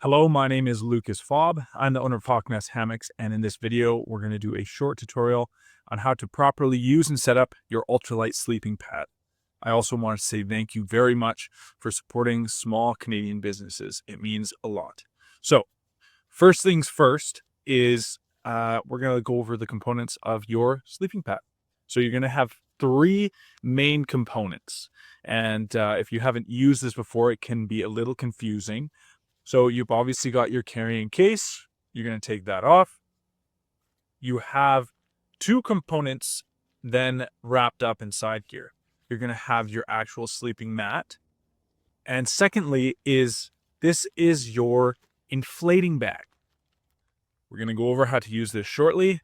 Hello, my name is Lucas Fobb. I'm the owner of Hawk Hammocks, and in this video, we're going to do a short tutorial on how to properly use and set up your ultralight sleeping pad. I also want to say thank you very much for supporting small Canadian businesses. It means a lot. So, first things first is we're going to go over the components of your sleeping pad. So you're going to have three main components. And if you haven't used this before, it can be a little confusing. So you've obviously got your carrying case. You're going to take that off. You have two components then wrapped up inside here. You're going to have your actual sleeping mat. And secondly this is your inflating bag. We're going to go over how to use this shortly.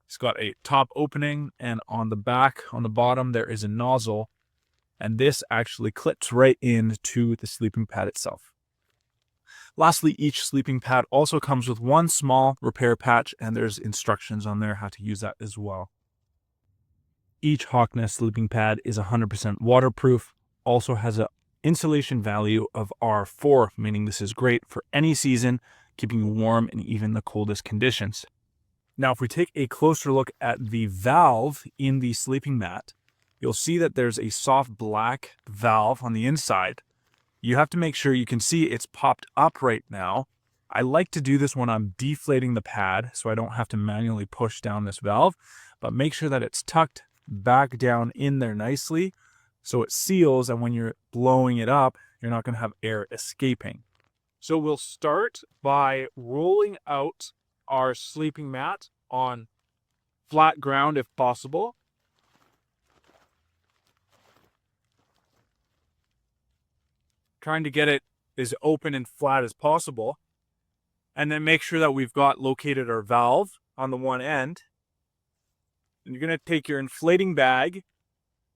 It's got a top opening, and on the back, on the bottom, there is a nozzle. And this actually clips right into the sleeping pad itself. Lastly, each sleeping pad also comes with one small repair patch, and there's instructions on there how to use that as well. Each Hawk sleeping pad is 100% waterproof, also has an insulation value of R4, meaning this is great for any season, keeping you warm in even the coldest conditions. Now, if we take a closer look at the valve in the sleeping mat, you'll see that there's a soft black valve on the inside. You have to make sure you can see it's popped up right now. I like to do this when I'm deflating the pad so I don't have to manually push down this valve, but make sure that it's tucked back down in there nicely so it seals, and when you're blowing it up, you're not going to have air escaping. So we'll start by rolling out our sleeping mat on flat ground if possible. Trying to get it as open and flat as possible. And then make sure that we've got located our valve on the one end. And you're going to take your inflating bag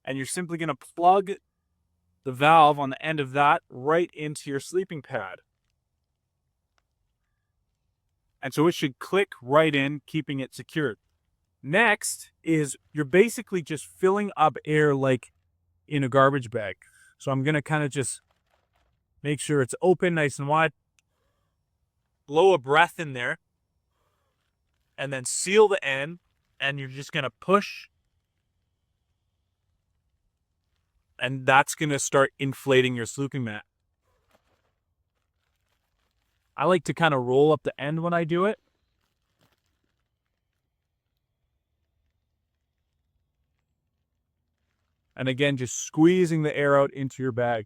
and you're simply going to plug the valve on the end of that right into your sleeping pad. And so it should click right in, keeping it secured. Next is you're basically just filling up air like in a garbage bag. So I'm going to kind of just make sure it's open, nice and wide. Blow a breath in there. And then seal the end. And you're just going to push. And that's going to start inflating your sleeping mat. I like to kind of roll up the end when I do it. And again, just squeezing the air out into your bag.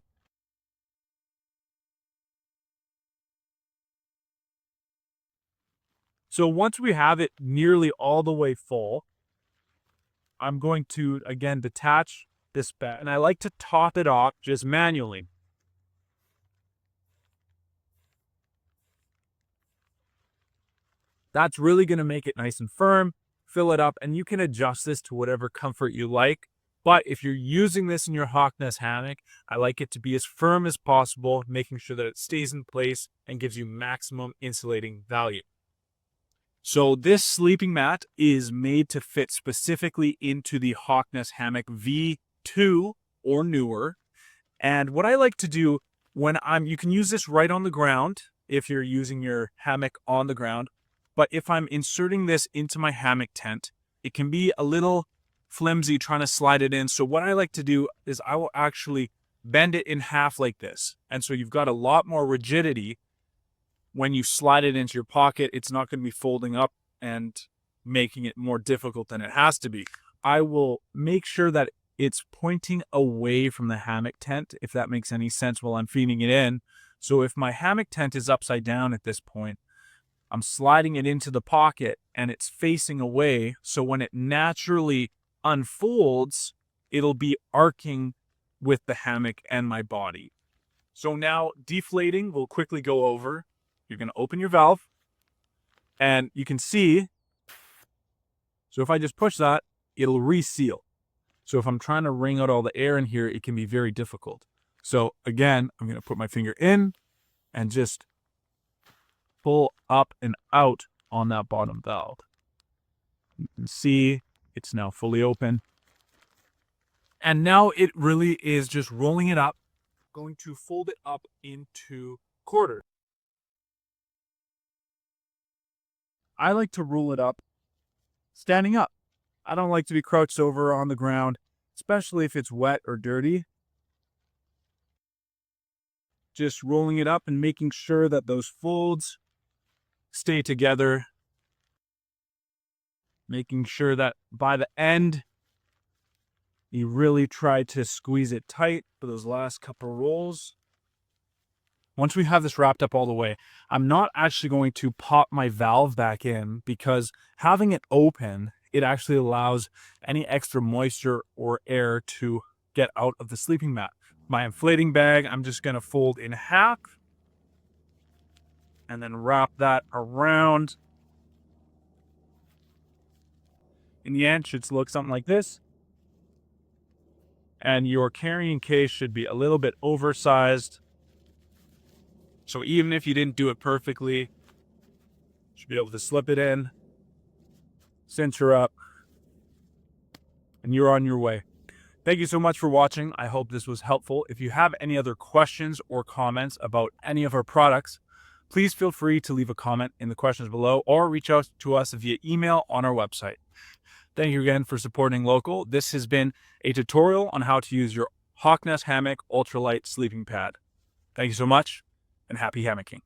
So once we have it nearly all the way full, I'm going to, again, detach this bag. And I like to top it off just manually. That's really going to make it nice and firm. Fill it up, and you can adjust this to whatever comfort you like. But if you're using this in your Hawk hammock, I like it to be as firm as possible, making sure that it stays in place and gives you maximum insulating value. So this sleeping mat is made to fit specifically into the Hawk Hammock V2 or newer. And what I like to do when you can use this right on the ground if you're using your hammock on the ground. But if I'm inserting this into my hammock tent, it can be a little flimsy trying to slide it in. So what I like to do is I will actually bend it in half like this. And so you've got a lot more rigidity when you slide it into your pocket. It's not going to be folding up and making it more difficult than it has to be. I will make sure that it's pointing away from the hammock tent, if that makes any sense, while I'm feeding it in. So if my hammock tent is upside down at this point, I'm sliding it into the pocket and it's facing away. So when it naturally unfolds, it'll be arcing with the hammock and my body. So now deflating, we'll quickly go over. You're going to open your valve and you can see. So if I just push that, it'll reseal. So if I'm trying to wring out all the air in here, it can be very difficult. So again, I'm going to put my finger in and just pull up and out on that bottom valve. You can see it's now fully open. And now it really is just rolling it up, going to fold it up into quarters. I like to roll it up standing up. I don't like to be crouched over on the ground, especially if it's wet or dirty. Just rolling it up and making sure that those folds stay together. Making sure that by the end, you really try to squeeze it tight for those last couple rolls. Once we have this wrapped up all the way, I'm not actually going to pop my valve back in, because having it open, it actually allows any extra moisture or air to get out of the sleeping mat. My inflating bag, I'm just going to fold in half and then wrap that around. In the end, it should look something like this. And your carrying case should be a little bit oversized. So even if you didn't do it perfectly, you should be able to slip it in, cinch her up, and you're on your way. Thank you so much for watching. I hope this was helpful. If you have any other questions or comments about any of our products, please feel free to leave a comment in the questions below or reach out to us via email on our website. Thank you again for supporting local. This has been a tutorial on how to use your Hammock Ultralight sleeping pad. Thank you so much, and happy hammocking.